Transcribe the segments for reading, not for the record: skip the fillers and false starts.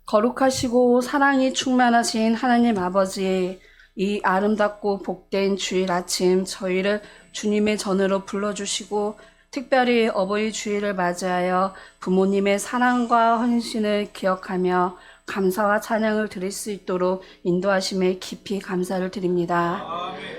거룩하시고 사랑이 충만하신 하나님 아버지, 이 아름답고 복된 주일 아침 저희를 주님의 전으로 불러주시고 특별히 어버이 주일을 맞이하여 부모님의 사랑과 헌신을 기억하며 감사와 찬양을 드릴 수 있도록 인도하심에 깊이 감사를 드립니다.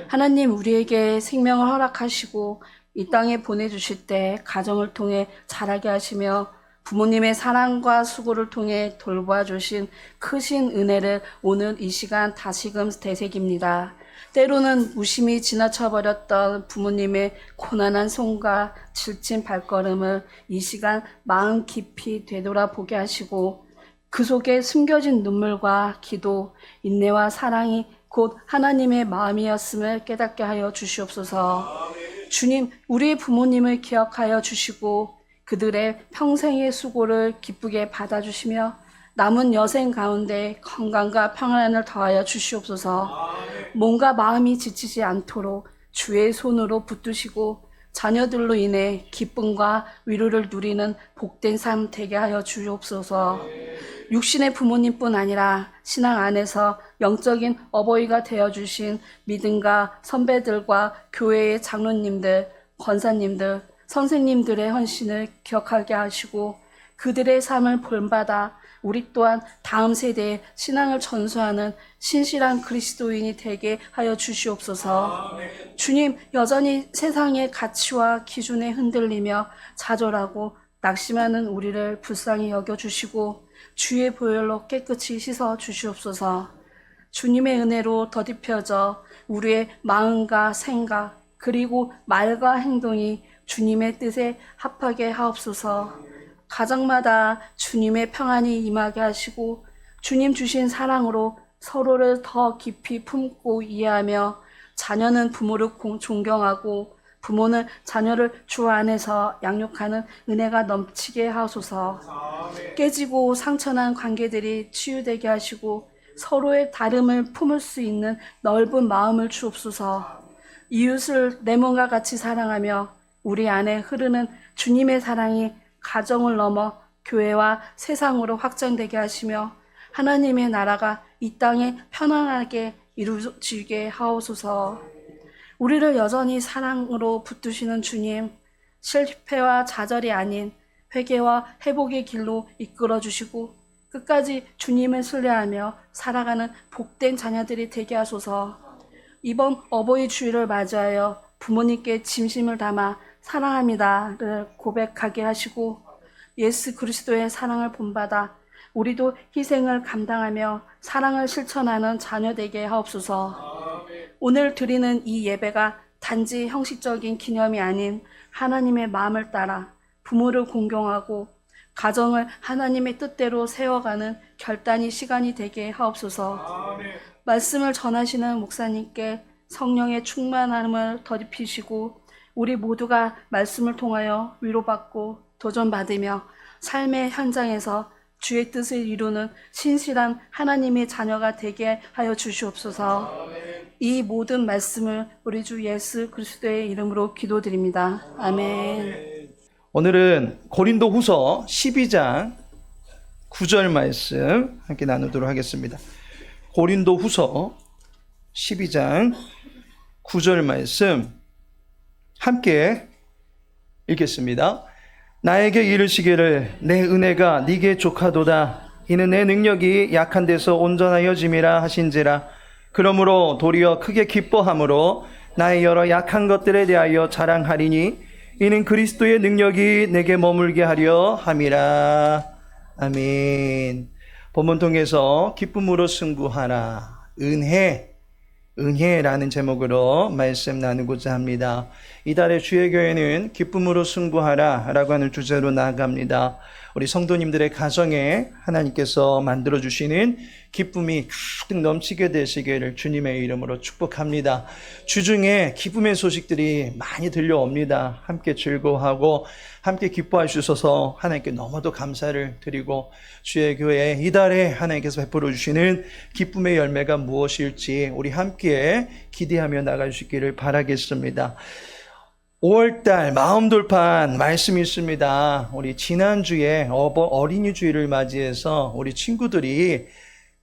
하나님, 우리에게 생명을 허락하시고 이 땅에 보내주실 때 가정을 통해 자라게 하시며 부모님의 사랑과 수고를 통해 돌보아 주신 크신 은혜를 오늘 이 시간 다시금 되새깁니다. 때로는 무심히 지나쳐 버렸던 부모님의 고난한 손과 지친 발걸음을 이 시간 마음 깊이 되돌아보게 하시고 그 속에 숨겨진 눈물과 기도, 인내와 사랑이 곧 하나님의 마음이었음을 깨닫게 하여 주시옵소서. 주님, 우리의 부모님을 기억하여 주시고 그들의 평생의 수고를 기쁘게 받아주시며 남은 여생 가운데 건강과 평안을 더하여 주시옵소서. 몸과 마음이 지치지 않도록 주의 손으로 붙드시고 자녀들로 인해 기쁨과 위로를 누리는 복된 삶 되게 하여 주옵소서. 육신의 부모님뿐 아니라 신앙 안에서 영적인 어버이가 되어주신 믿음과 선배들과 교회의 장로님들, 권사님들, 선생님들의 헌신을 기억하게 하시고 그들의 삶을 본받아 우리 또한 다음 세대에 신앙을 전수하는 신실한 그리스도인이 되게 하여 주시옵소서. 주님, 여전히 세상의 가치와 기준에 흔들리며 좌절하고 낙심하는 우리를 불쌍히 여겨주시고 주의 보혈로 깨끗이 씻어 주시옵소서. 주님의 은혜로 더딥혀져 우리의 마음과 생각 그리고 말과 행동이 주님의 뜻에 합하게 하옵소서. 가정마다 주님의 평안이 임하게 하시고 주님 주신 사랑으로 서로를 더 깊이 품고 이해하며 자녀는 부모를 존경하고 부모는 자녀를 주 안에서 양육하는 은혜가 넘치게 하소서. 깨지고 상처난 관계들이 치유되게 하시고 서로의 다름을 품을 수 있는 넓은 마음을 주옵소서. 이웃을 내 몸과 같이 사랑하며 우리 안에 흐르는 주님의 사랑이 가정을 넘어 교회와 세상으로 확장되게 하시며 하나님의 나라가 이 땅에 편안하게 이루어지게 하옵소서. 우리를 여전히 사랑으로 붙드시는 주님, 실패와 좌절이 아닌 회개와 회복의 길로 이끌어 주시고 끝까지 주님을 신뢰하며 살아가는 복된 자녀들이 되게 하소서. 이번 어버이 주일을 맞이하여 부모님께 진심을 담아 사랑합니다를 고백하게 하시고 예수 그리스도의 사랑을 본받아 우리도 희생을 감당하며 사랑을 실천하는 자녀 되게 하옵소서. 오늘 드리는 이 예배가 단지 형식적인 기념이 아닌 하나님의 마음을 따라 부모를 공경하고 가정을 하나님의 뜻대로 세워가는 결단의 시간이 되게 하옵소서. 말씀을 전하시는 목사님께 성령의 충만함을 더입히시고 우리 모두가 말씀을 통하여 위로받고 도전받으며 삶의 현장에서 주의 뜻을 이루는 신실한 하나님의 자녀가 되게 하여 주시옵소서. 이 모든 말씀을 우리 주 예수 그리스도의 이름으로 기도드립니다. 아멘. 오늘은 고린도 후서 12장 9절 말씀 함께 나누도록 하겠습니다. 고린도 후서 12장 9절 말씀 함께 읽겠습니다. 나에게 이르시기를 내 은혜가 네게 족하도다. 이는 내 능력이 약한 데서 온전하여짐이라 하신지라. 그러므로 도리어 크게 기뻐함으로 나의 여러 약한 것들에 대하여 자랑하리니 이는 그리스도의 능력이 내게 머물게 하려 함이라. 아멘. 본문 통해서 기쁨으로 승부하라. 은혜라는 제목으로 말씀 나누고자 합니다. 이달의 주의 교회는 기쁨으로 승부하라 라고 하는 주제로 나아갑니다. 우리 성도님들의 가정에 하나님께서 만들어주시는 기쁨이 가득 넘치게 되시기를 주님의 이름으로 축복합니다. 주중에 기쁨의 소식들이 많이 들려옵니다. 함께 즐거워하고 함께 기뻐해 주셔서 하나님께 너무도 감사를 드리고 주의 교회 이달에 하나님께서 베풀어 주시는 기쁨의 열매가 무엇일지 우리 함께 기대하며 나갈 수 있기를 바라겠습니다. 5월달 마음 돌판 말씀이 있습니다. 우리 지난주에 어린이 주일을 맞이해서 우리 친구들이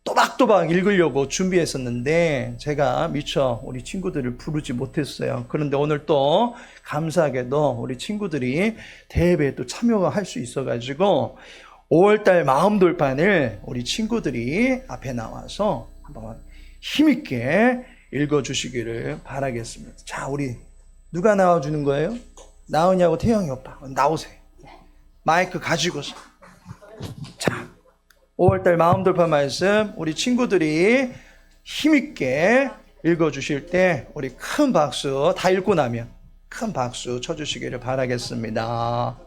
또박또박 읽으려고 준비했었는데 제가 미처 우리 친구들을 부르지 못했어요. 그런데 오늘 또 감사하게도 우리 친구들이 대회에 또 참여할 수 있어가지고 5월달 마음 돌판을 우리 친구들이 앞에 나와서 한번 힘있게 읽어주시기를 바라겠습니다. 자, 우리 누가 나와주는 거예요? 나오냐고 태영이 오빠 나오세요. 마이크 가지고서. 자, 5월달 마음 돌파 말씀 우리 친구들이 힘있게 읽어주실 때 우리 큰 박수, 다 읽고 나면 큰 박수 쳐주시기를 바라겠습니다.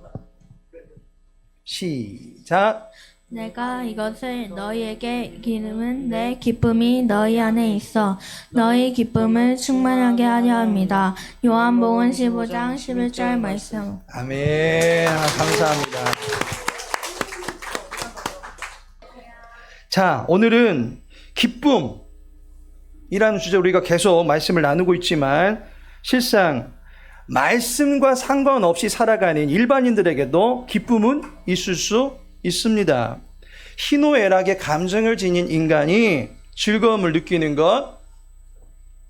시작. 내가 이것을 너희에게 기름은 내 기쁨이 너희 안에 있어 너희 기쁨을 충만하게 하려 합니다. 요한복음 15장 11절 말씀. 아멘. 감사합니다. 자, 오늘은 기쁨이라는 주제 우리가 계속 말씀을 나누고 있지만 실상 말씀과 상관없이 살아가는 일반인들에게도 기쁨은 있을 수 있습니다. 희노애락의 감정을 지닌 인간이 즐거움을 느끼는 것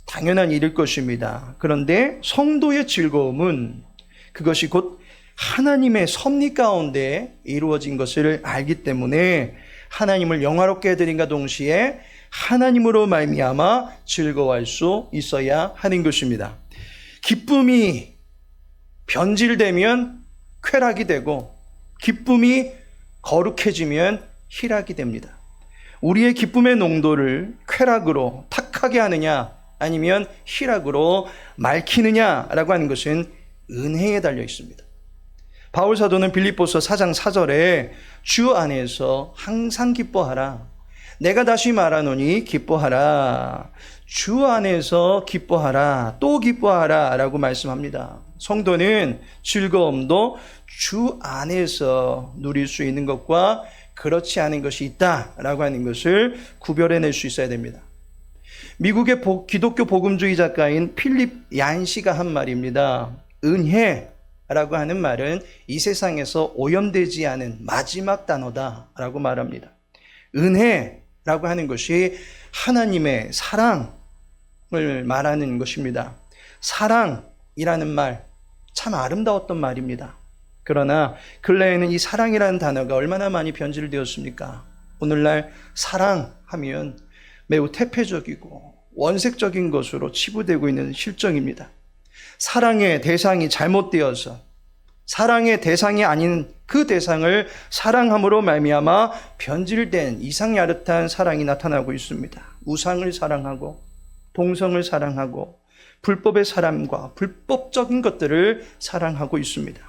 당연한 일일 것입니다. 그런데 성도의 즐거움은 그것이 곧 하나님의 섭리 가운데 이루어진 것을 알기 때문에 하나님을 영화롭게 해드림과 동시에 하나님으로 말미암아 즐거워할 수 있어야 하는 것입니다. 기쁨이 변질되면 쾌락이 되고 기쁨이 거룩해지면 희락이 됩니다. 우리의 기쁨의 농도를 쾌락으로 탁하게 하느냐 아니면 희락으로 맑히느냐라고 하는 것은 은혜에 달려 있습니다. 바울 사도는 빌립보서 4장 4절에 주 안에서 항상 기뻐하라. 내가 다시 말하노니 기뻐하라. 주 안에서 기뻐하라. 또 기뻐하라 라고 말씀합니다. 성도는 즐거움도 주 안에서 누릴 수 있는 것과 그렇지 않은 것이 있다라고 하는 것을 구별해낼 수 있어야 됩니다. 미국의 기독교 복음주의 작가인 필립 얀시가 한 말입니다. 은혜라고 하는 말은 이 세상에서 오염되지 않은 마지막 단어다라고 말합니다. 은혜라고 하는 것이 하나님의 사랑을 말하는 것입니다. 사랑이라는 말 참 아름다웠던 말입니다. 그러나 근래에는 이 사랑이라는 단어가 얼마나 많이 변질되었습니까? 오늘날 사랑하면 매우 태폐적이고 원색적인 것으로 치부되고 있는 실정입니다. 사랑의 대상이 잘못되어서 사랑의 대상이 아닌 그 대상을 사랑함으로 말미암아 변질된 이상야릇한 사랑이 나타나고 있습니다. 우상을 사랑하고 동성을 사랑하고 불법의 사람과 불법적인 것들을 사랑하고 있습니다.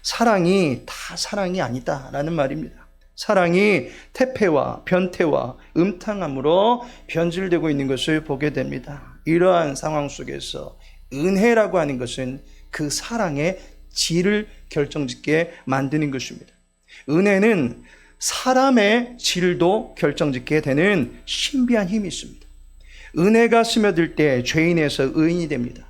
사랑이 다 사랑이 아니다라는 말입니다. 사랑이 태폐와 변태와 음탕함으로 변질되고 있는 것을 보게 됩니다. 이러한 상황 속에서 은혜라고 하는 것은 그 사랑의 질을 결정짓게 만드는 것입니다. 은혜는 사람의 질도 결정짓게 되는 신비한 힘이 있습니다. 은혜가 스며들 때 죄인에서 의인이 됩니다.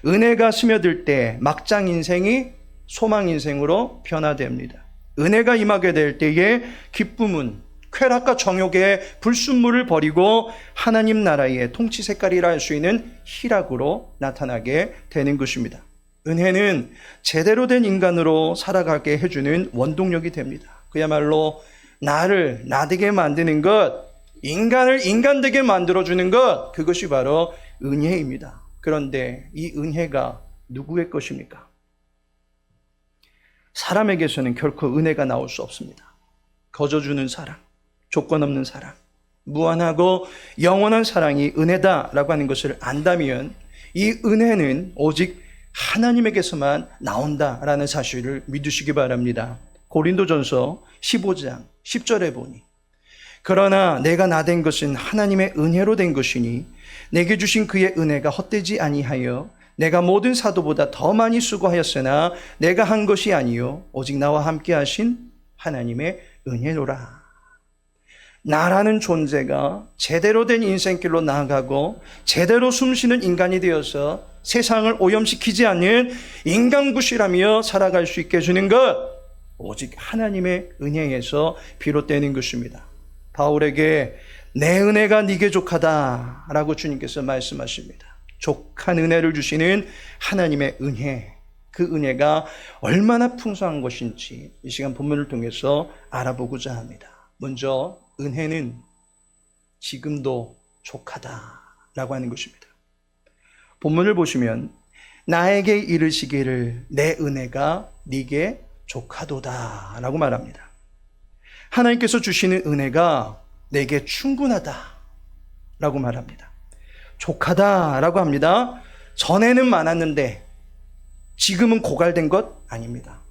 은혜가 스며들 때 막장 인생이 소망 인생으로 변화됩니다. 은혜가 임하게 될 때에 기쁨은 쾌락과 정욕의 불순물을 버리고 하나님 나라의 통치 색깔이라 할 수 있는 희락으로 나타나게 되는 것입니다. 은혜는 제대로 된 인간으로 살아가게 해주는 원동력이 됩니다. 그야말로 나를 나되게 만드는 것, 인간을 인간되게 만들어주는 것, 그것이 바로 은혜입니다. 그런데 이 은혜가 누구의 것입니까? 사람에게서는 결코 은혜가 나올 수 없습니다. 거저주는 사랑, 조건 없는 사랑, 무한하고 영원한 사랑이 은혜다라고 하는 것을 안다면 이 은혜는 오직 하나님에게서만 나온다라는 사실을 믿으시기 바랍니다. 고린도전서 15장 10절에 보니 그러나 내가 나된 것은 하나님의 은혜로 된 것이니 내게 주신 그의 은혜가 헛되지 아니하여 내가 모든 사도보다 더 많이 수고하였으나 내가 한 것이 아니요 오직 나와 함께 하신 하나님의 은혜로라. 나라는 존재가 제대로 된 인생길로 나아가고 제대로 숨쉬는 인간이 되어서 세상을 오염시키지 않는 인간구실하며 살아갈 수 있게 해주는 것, 오직 하나님의 은혜에서 비롯되는 것입니다. 바울에게 내 은혜가 네게 족하다 라고 주님께서 말씀하십니다. 족한 은혜를 주시는 하나님의 은혜, 그 은혜가 얼마나 풍성한 것인지 이 시간 본문을 통해서 알아보고자 합니다. 먼저 은혜는 지금도 족하다라고 하는 것입니다. 본문을 보시면 나에게 이르시기를 내 은혜가 네게 족하도다라고 말합니다. 하나님께서 주시는 은혜가 내게 충분하다라고 말합니다. 족하다라고 합니다. 전에는 많았는데 지금은 고갈된 것 아닙니다.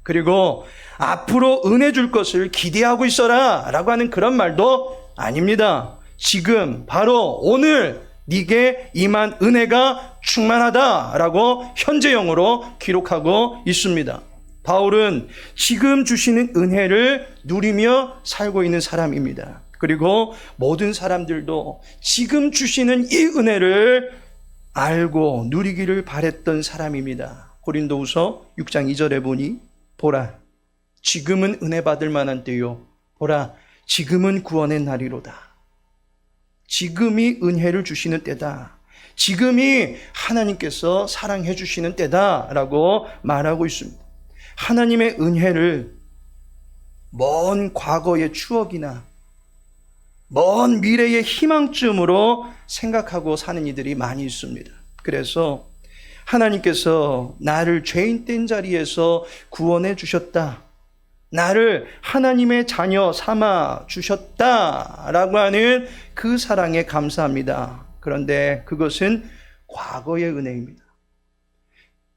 그리고 앞으로 은혜 줄 것을 기대하고 있어라 라고 하는 그런 말도 아닙니다. 지금 바로 오늘 네게 임한 은혜가 충만하다라고 현재형으로 기록하고 있습니다. 바울은 지금 주시는 은혜를 누리며 살고 있는 사람입니다. 그리고 모든 사람들도 지금 주시는 이 은혜를 알고 누리기를 바랬던 사람입니다. 고린도후서 6장 2절에 보니 보라 지금은 은혜 받을 만한 때요 보라 지금은 구원의 날이로다. 지금이 은혜를 주시는 때다. 지금이 하나님께서 사랑해 주시는 때다라고 말하고 있습니다. 하나님의 은혜를 먼 과거의 추억이나 먼 미래의 희망쯤으로 생각하고 사는 이들이 많이 있습니다. 그래서 하나님께서 나를 죄인 된 자리에서 구원해 주셨다. 나를 하나님의 자녀 삼아 주셨다라고 하는 그 사랑에 감사합니다. 그런데 그것은 과거의 은혜입니다.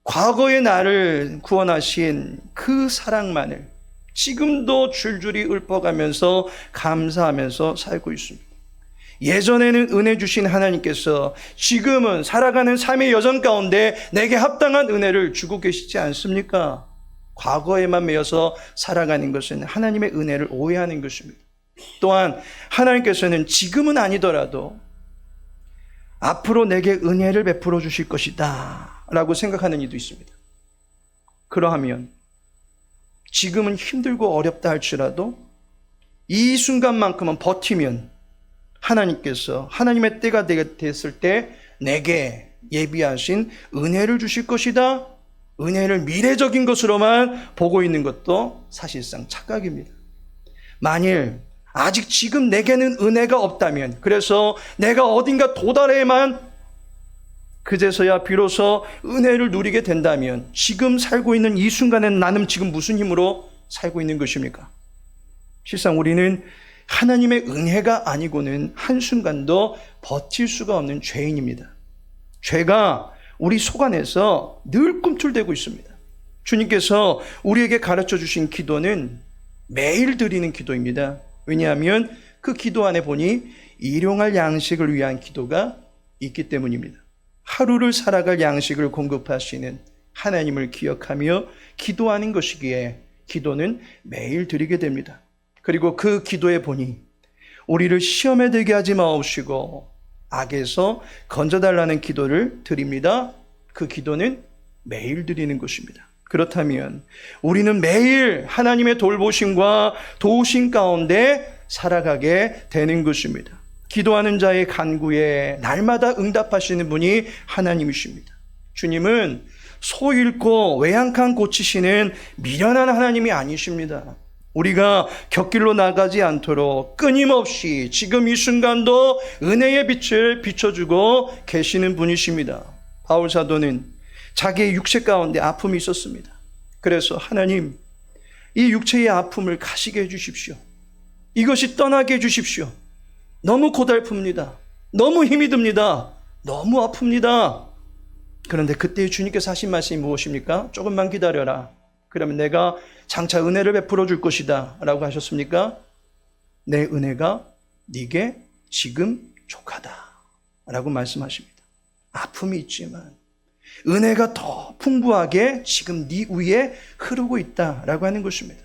과거의 나를 구원하신 그 사랑만을 지금도 줄줄이 읊어가면서 감사하면서 살고 있습니다. 예전에는 은혜 주신 하나님께서 지금은 살아가는 삶의 여정 가운데 내게 합당한 은혜를 주고 계시지 않습니까? 과거에만 매여서 살아가는 것은 하나님의 은혜를 오해하는 것입니다. 또한 하나님께서는 지금은 아니더라도 앞으로 내게 은혜를 베풀어 주실 것이다 라고 생각하는 이도 있습니다. 그러하면 지금은 힘들고 어렵다 할지라도 이 순간만큼은 버티면 하나님께서 하나님의 때가 됐을 때 내게 예비하신 은혜를 주실 것이다. 은혜를 미래적인 것으로만 보고 있는 것도 사실상 착각입니다. 만일 아직 지금 내게는 은혜가 없다면, 그래서 내가 어딘가 도달해만 그제서야 비로소 은혜를 누리게 된다면 지금 살고 있는 이 순간에는 나는 지금 무슨 힘으로 살고 있는 것입니까? 실상 우리는 하나님의 은혜가 아니고는 한순간도 버틸 수가 없는 죄인입니다. 죄가 우리 속 안에서 늘 꿈틀대고 있습니다. 주님께서 우리에게 가르쳐 주신 기도는 매일 드리는 기도입니다. 왜냐하면 그 기도 안에 보니 일용할 양식을 위한 기도가 있기 때문입니다. 하루를 살아갈 양식을 공급하시는 하나님을 기억하며 기도하는 것이기에 기도는 매일 드리게 됩니다. 그리고 그 기도에 보니 우리를 시험에 들게 하지 마옵시고 악에서 건져달라는 기도를 드립니다. 그 기도는 매일 드리는 것입니다. 그렇다면 우리는 매일 하나님의 돌보심과 도우심 가운데 살아가게 되는 것입니다. 기도하는 자의 간구에 날마다 응답하시는 분이 하나님이십니다. 주님은 소 잃고 외양간 고치시는 미련한 하나님이 아니십니다. 우리가 곁길로 나가지 않도록 끊임없이 지금 이 순간도 은혜의 빛을 비춰주고 계시는 분이십니다. 바울 사도는 자기의 육체 가운데 아픔이 있었습니다. 그래서 하나님, 이 육체의 아픔을 가시게 해주십시오. 이것이 떠나게 해주십시오. 너무 고달픕니다. 너무 힘이 듭니다. 너무 아픕니다. 그런데 그때 주님께서 하신 말씀이 무엇입니까? 조금만 기다려라. 그러면 내가 장차 은혜를 베풀어 줄 것이다 라고 하셨습니까? 내 은혜가 네게 지금 족하다 라고 말씀하십니다. 아픔이 있지만 은혜가 더 풍부하게 지금 네 위에 흐르고 있다 라고 하는 것입니다.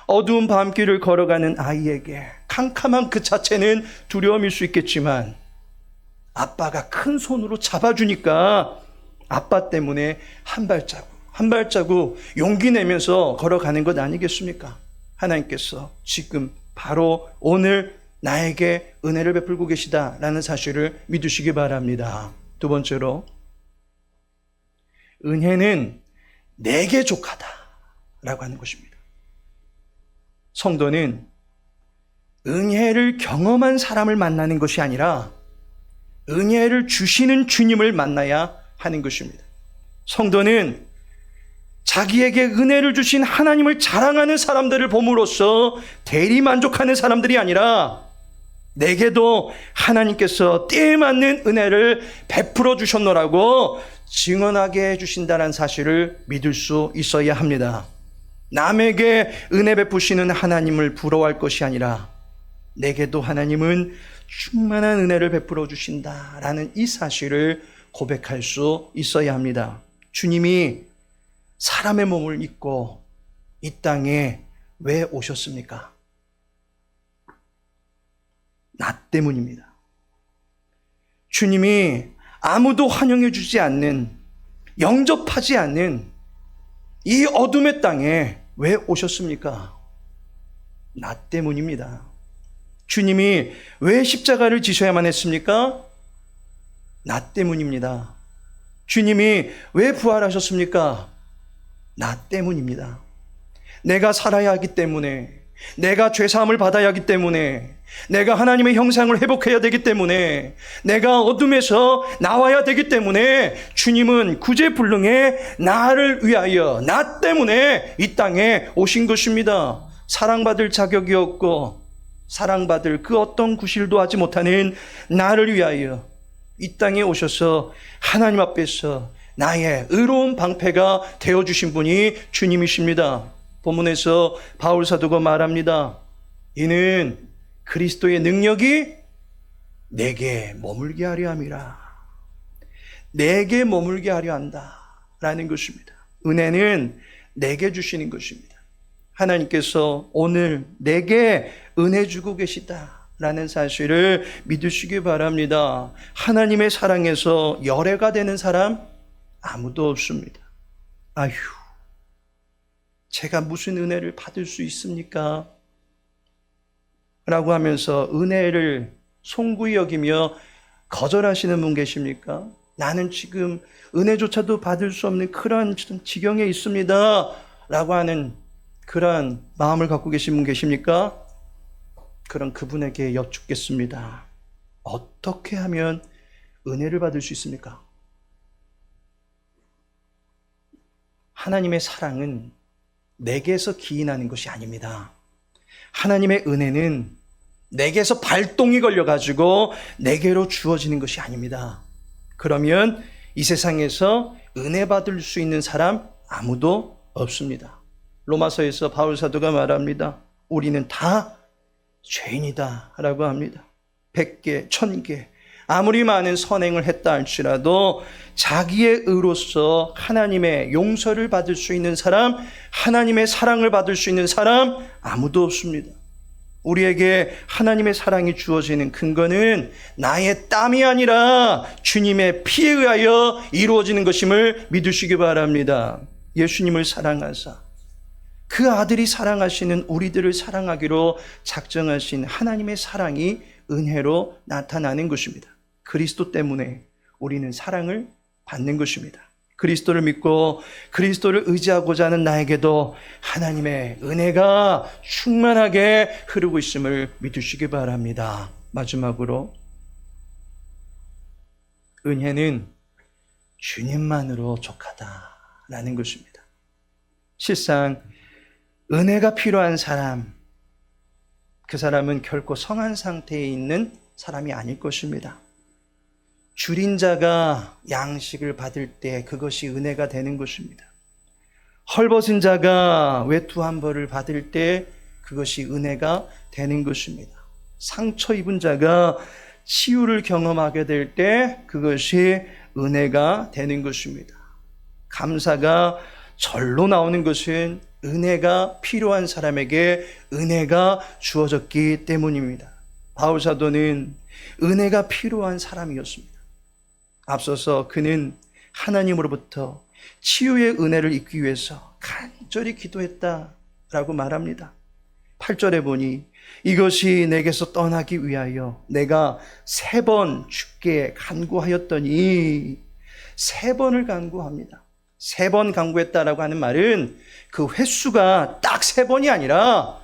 어두운 밤길을 걸어가는 아이에게 캄캄한 그 자체는 두려움일 수 있겠지만 아빠가 큰 손으로 잡아주니까 아빠 때문에 한 발자국 용기 내면서 걸어가는 것 아니겠습니까? 하나님께서 지금 바로 오늘 나에게 은혜를 베풀고 계시다라는 사실을 믿으시기 바랍니다. 두 번째로, 은혜는 내게 족하다라고 하는 것입니다. 성도는 은혜를 경험한 사람을 만나는 것이 아니라 은혜를 주시는 주님을 만나야 하는 것입니다. 성도는 자기에게 은혜를 주신 하나님을 자랑하는 사람들을 봄으로써 대리만족하는 사람들이 아니라 내게도 하나님께서 때에 맞는 은혜를 베풀어 주셨노라고 증언하게 해주신다는 사실을 믿을 수 있어야 합니다. 남에게 은혜 베푸시는 하나님을 부러워할 것이 아니라 내게도 하나님은 충만한 은혜를 베풀어 주신다라는 이 사실을 고백할 수 있어야 합니다. 주님이 사람의 몸을 입고 이 땅에 왜 오셨습니까? 나 때문입니다. 주님이 아무도 환영해 주지 않는, 영접하지 않는 이 어둠의 땅에 왜 오셨습니까? 나 때문입니다. 주님이 왜 십자가를 지셔야만 했습니까? 나 때문입니다. 주님이 왜 부활하셨습니까? 나 때문입니다. 내가 살아야 하기 때문에, 내가 죄사함을 받아야 하기 때문에, 내가 하나님의 형상을 회복해야 되기 때문에, 내가 어둠에서 나와야 되기 때문에 주님은 구제불능의 나를 위하여, 나 때문에 이 땅에 오신 것입니다. 사랑받을 자격이 없고 사랑받을 그 어떤 구실도 하지 못하는 나를 위하여 이 땅에 오셔서 하나님 앞에서 나의 의로운 방패가 되어주신 분이 주님이십니다. 본문에서 바울 사도가 말합니다. 이는 그리스도의 능력이 내게 머물게 하려 함이라. 내게 머물게 하려 한다라는 것입니다. 은혜는 내게 주시는 것입니다. 하나님께서 오늘 내게 은혜 주고 계시다라는 사실을 믿으시기 바랍니다. 하나님의 사랑에서 열애가 되는 사람 아무도 없습니다. 아휴, 제가 무슨 은혜를 받을 수 있습니까? 라고 하면서 은혜를 송구히 여기며 거절하시는 분 계십니까? 나는 지금 은혜조차도 받을 수 없는 그런 지경에 있습니다. 라고 하는 그런 마음을 갖고 계신 분 계십니까? 그런 그분에게 여쭙겠습니다. 어떻게 하면 은혜를 받을 수 있습니까? 하나님의 사랑은 내게서 기인하는 것이 아닙니다. 하나님의 은혜는 내게서 발동이 걸려가지고 내게로 주어지는 것이 아닙니다. 그러면 이 세상에서 은혜 받을 수 있는 사람 아무도 없습니다. 로마서에서 바울 사도가 말합니다. 우리는 다 죄인이다 라고 합니다. 100개, 1000개 아무리 많은 선행을 했다 할지라도 자기의 의로서 하나님의 용서를 받을 수 있는 사람, 하나님의 사랑을 받을 수 있는 사람 아무도 없습니다. 우리에게 하나님의 사랑이 주어지는 근거는 나의 땀이 아니라 주님의 피에 의하여 이루어지는 것임을 믿으시기 바랍니다. 예수님을 사랑하사 그 아들이 사랑하시는 우리들을 사랑하기로 작정하신 하나님의 사랑이 은혜로 나타나는 것입니다. 그리스도 때문에 우리는 사랑을 받는 것입니다. 그리스도를 믿고 그리스도를 의지하고자 하는 나에게도 하나님의 은혜가 충만하게 흐르고 있음을 믿으시기 바랍니다. 마지막으로 은혜는 주님만으로 족하다라는 것입니다. 실상 은혜가 필요한 사람, 그 사람은 결코 성한 상태에 있는 사람이 아닐 것입니다. 줄인 자가 양식을 받을 때 그것이 은혜가 되는 것입니다. 헐벗은 자가 외투 한 벌을 받을 때 그것이 은혜가 되는 것입니다. 상처 입은 자가 치유를 경험하게 될 때 그것이 은혜가 되는 것입니다. 감사가 절로 나오는 것은 은혜가 필요한 사람에게 은혜가 주어졌기 때문입니다. 바울 사도는 은혜가 필요한 사람이었습니다. 앞서서 그는 하나님으로부터 치유의 은혜를 입기 위해서 간절히 기도했다라고 말합니다. 8절에 보니 이것이 내게서 떠나기 위하여 내가 3번 주께 간구하였더니 3번을 간구합니다. 3번 간구했다라고 하는 말은 그 횟수가 딱 3번이 아니라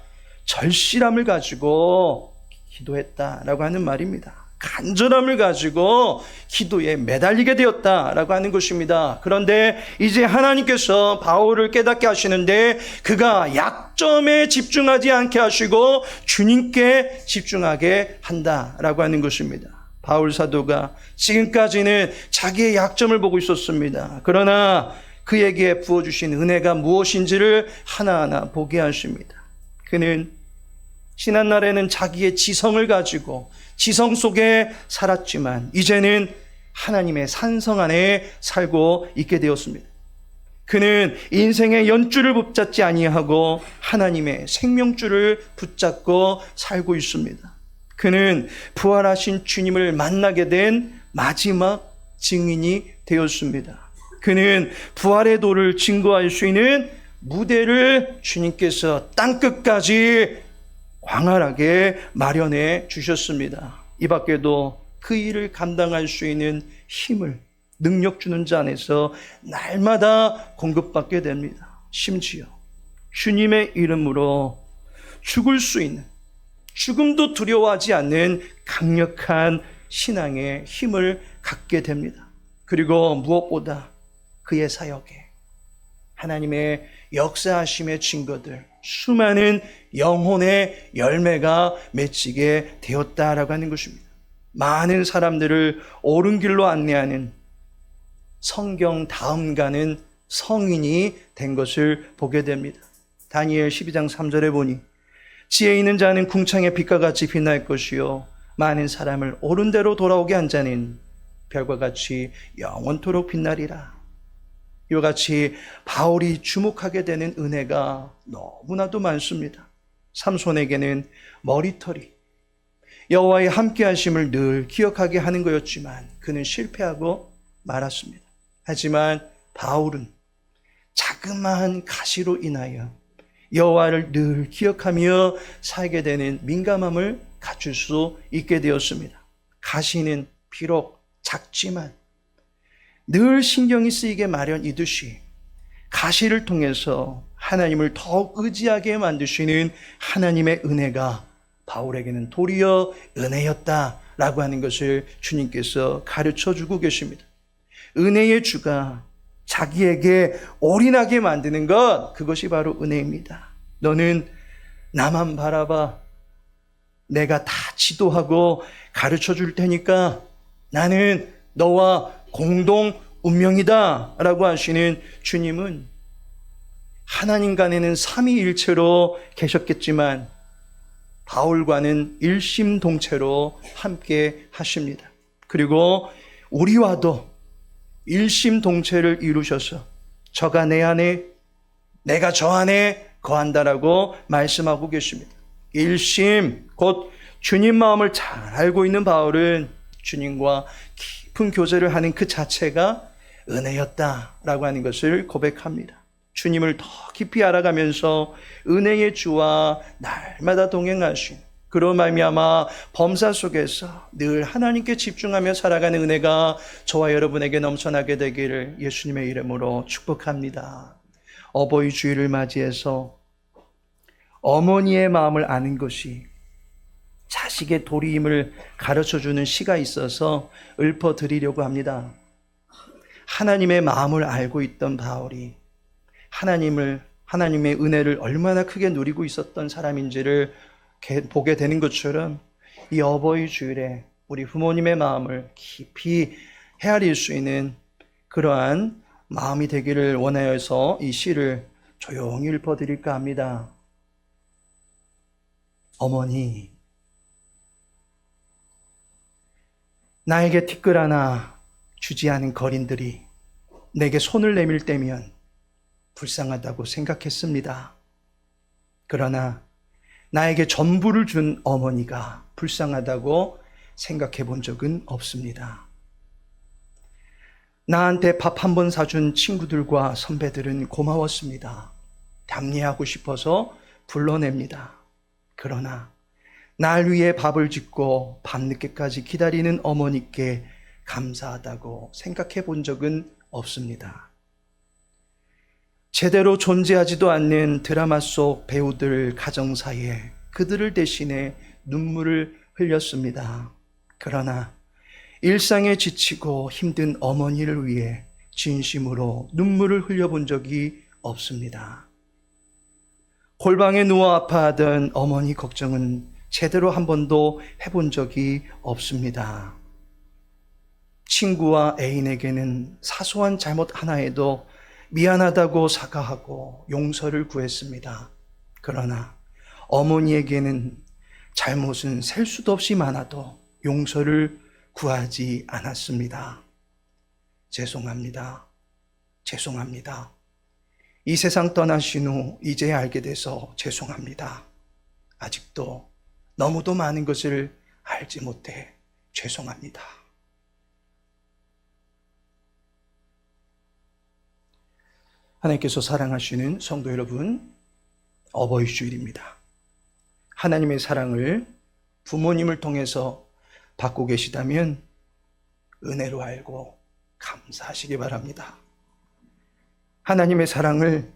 절실함을 가지고 기도했다라고 하는 말입니다. 간절함을 가지고 기도에 매달리게 되었다라고 하는 것입니다. 그런데 이제 하나님께서 바울을 깨닫게 하시는데 그가 약점에 집중하지 않게 하시고 주님께 집중하게 한다라고 하는 것입니다. 바울 사도가 지금까지는 자기의 약점을 보고 있었습니다. 그러나 그에게 부어주신 은혜가 무엇인지를 하나하나 보게 하십니다. 그는 지난날에는 자기의 지성을 가지고 지성 속에 살았지만 이제는 하나님의 산성 안에 살고 있게 되었습니다. 그는 인생의 연줄을 붙잡지 아니하고 하나님의 생명줄을 붙잡고 살고 있습니다. 그는 부활하신 주님을 만나게 된 마지막 증인이 되었습니다. 그는 부활의 도를 증거할 수 있는 무대를 주님께서 땅끝까지 광활하게 마련해 주셨습니다. 이 밖에도 그 일을 감당할 수 있는 힘을 능력 주는 자 안에서 날마다 공급받게 됩니다. 심지어 주님의 이름으로 죽을 수 있는, 죽음도 두려워하지 않는 강력한 신앙의 힘을 갖게 됩니다. 그리고 무엇보다 그의 사역에 하나님의 역사하심의 증거들, 수많은 영혼의 열매가 맺히게 되었다라고 하는 것입니다. 많은 사람들을 옳은 길로 안내하는 성경 다음 가는 성인이 된 것을 보게 됩니다. 다니엘 12장 3절에 보니 지혜 있는 자는 궁창의 빛과 같이 빛날 것이요 많은 사람을 옳은 대로 돌아오게 한 자는 별과 같이 영원토록 빛나리라. 이와 같이 바울이 주목하게 되는 은혜가 너무나도 많습니다. 삼손에게는 머리털이 여호와의 함께하심을 늘 기억하게 하는 거였지만 그는 실패하고 말았습니다. 하지만 바울은 자그마한 가시로 인하여 여호와를 늘 기억하며 살게 되는 민감함을 갖출 수 있게 되었습니다. 가시는 비록 작지만 늘 신경이 쓰이게 마련이듯이 가시를 통해서 하나님을 더욱 의지하게 만드시는 하나님의 은혜가 바울에게는 도리어 은혜였다라고 하는 것을 주님께서 가르쳐주고 계십니다. 은혜의 주가 자기에게 올인하게 만드는 것, 그것이 바로 은혜입니다. 너는 나만 바라봐. 내가 다 지도하고 가르쳐 줄 테니까 나는 너와 공동 운명이다 라고 하시는 주님은 하나님과는 삼위일체로 계셨겠지만 바울과는 일심동체로 함께 하십니다. 그리고 우리와도 일심동체를 이루셔서 저가 내 안에 내가 저 안에 거한다라고 말씀하고 계십니다. 일심 곧 주님 마음을 잘 알고 있는 바울은 주님과 깊은 교제를 하는 그 자체가 은혜였다라고 하는 것을 고백합니다. 주님을 더 깊이 알아가면서 은혜의 주와 날마다 동행하신 그로 말미암아 범사 속에서 늘 하나님께 집중하며 살아가는 은혜가 저와 여러분에게 넘쳐나게 되기를 예수님의 이름으로 축복합니다. 어버이 주일을 맞이해서 어머니의 마음을 아는 것이 자식의 도리임을 가르쳐주는 시가 있어서 읊어드리려고 합니다. 하나님의 마음을 알고 있던 바울이 하나님의 은혜를 얼마나 크게 누리고 있었던 사람인지를 보게 되는 것처럼 이 어버이 주일에 우리 부모님의 마음을 깊이 헤아릴 수 있는 그러한 마음이 되기를 원하여서 이 시를 조용히 읊어드릴까 합니다. 어머니, 나에게 티끌 하나 주지 않은 거린들이 내게 손을 내밀 때면 불쌍하다고 생각했습니다. 그러나 나에게 전부를 준 어머니가 불쌍하다고 생각해 본 적은 없습니다. 나한테 밥 한 번 사준 친구들과 선배들은 고마웠습니다. 답례하고 싶어서 불러냅니다. 그러나 날 위해 밥을 짓고 밤늦게까지 기다리는 어머니께 감사하다고 생각해 본 적은 없습니다. 제대로 존재하지도 않는 드라마 속 배우들 가정사에 그들을 대신해 눈물을 흘렸습니다. 그러나 일상에 지치고 힘든 어머니를 위해 진심으로 눈물을 흘려본 적이 없습니다. 골방에 누워 아파하던 어머니 걱정은 제대로 한 번도 해본 적이 없습니다. 친구와 애인에게는 사소한 잘못 하나에도 미안하다고 사과하고 용서를 구했습니다. 그러나 어머니에게는 잘못은 셀 수도 없이 많아도 용서를 구하지 않았습니다. 죄송합니다. 죄송합니다. 이 세상 떠나신 후 이제 알게 돼서 죄송합니다. 아직도 너무도 많은 것을 알지 못해 죄송합니다. 하나님께서 사랑하시는 성도 여러분, 어버이 주일입니다. 하나님의 사랑을 부모님을 통해서 받고 계시다면 은혜로 알고 감사하시기 바랍니다. 하나님의 사랑을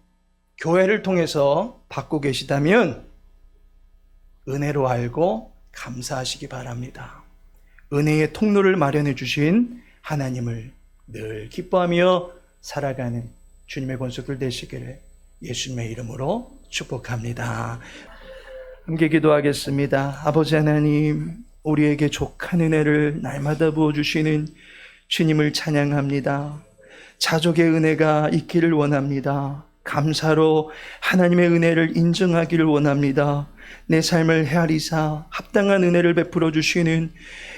교회를 통해서 받고 계시다면 은혜로 알고 감사하시기 바랍니다. 은혜의 통로를 마련해 주신 하나님을 늘 기뻐하며 살아가는 주님의 권속들 되시기를 예수님의 이름으로 축복합니다. 함께 기도하겠습니다. 아버지 하나님, 우리에게 족한 은혜를 날마다 부어주시는 주님을 찬양합니다. 자족의 은혜가 있기를 원합니다. 감사로 하나님의 은혜를 인정하기를 원합니다. 내 삶을 헤아리사 합당한 은혜를 베풀어 주시는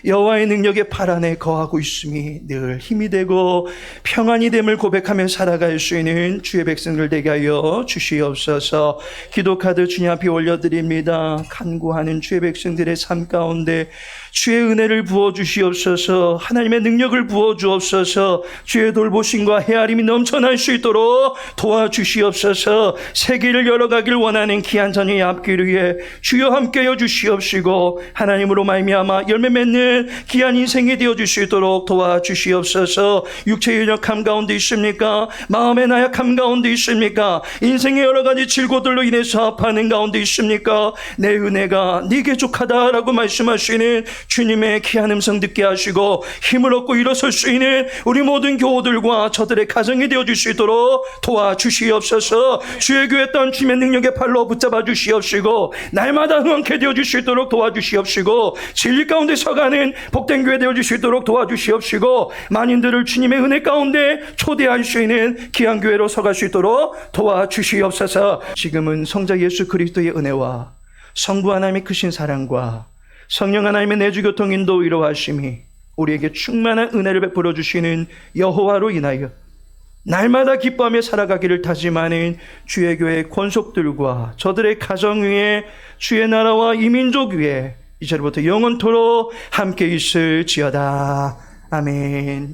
여호와의 능력의 팔 안에 거하고 있음이 늘 힘이 되고 평안이 됨을 고백하며 살아갈 수 있는 주의 백성들 되게 하여 주시옵소서. 기도 카드 주님 앞에 올려드립니다. 간구하는 주의 백성들의 삶 가운데 주의 은혜를 부어 주시옵소서. 하나님의 능력을 부어 주옵소서. 주의 돌보심과 헤아림이 넘쳐날 수 있도록 도와주시옵소서. 세계를 열어가길 원하는 귀한 자녀의 앞길 위해 주여 함께여 주시옵시고 하나님으로 말미암아 열매 맺는 귀한 인생이 되어 주시도록 도와주시옵소서. 육체의 연약함 가운데 있습니까? 마음의 나약함 가운데 있습니까? 인생의 여러 가지 질고들로 인해서 아파하는 가운데 있습니까? 내 은혜가 네게 족하다라고 말씀하시는 주님의 귀한 음성 듣게 하시고 힘을 얻고 일어설 수 있는 우리 모든 교우들과 저들의 가정이 되어 주시도록 도와주시옵소서. 주의 교회 땅 주님의 능력의 팔로 붙잡아 주시옵시고 날마다 흥황케 되어 주시도록 도와주시옵시고 진리 가운데 서가는 복된 교회 되어 주시도록 도와주시옵시고 만인들을 주님의 은혜 가운데 초대할 수 있는 귀한 교회로 서갈 수 있도록 도와주시옵소서. 지금은 성자 예수 그리스도의 은혜와 성부 하나님의 크신 사랑과 성령 하나님의 내주교통 인도 위로하심이 우리에게 충만한 은혜를 베풀어 주시는 여호와로 인하여 날마다 기뻐하며 살아가기를 다짐하는 주의 교회 권속들과 저들의 가정 위에 주의 나라와 이민족 위에 이제부터 영원토록 함께 있을지어다. 아멘.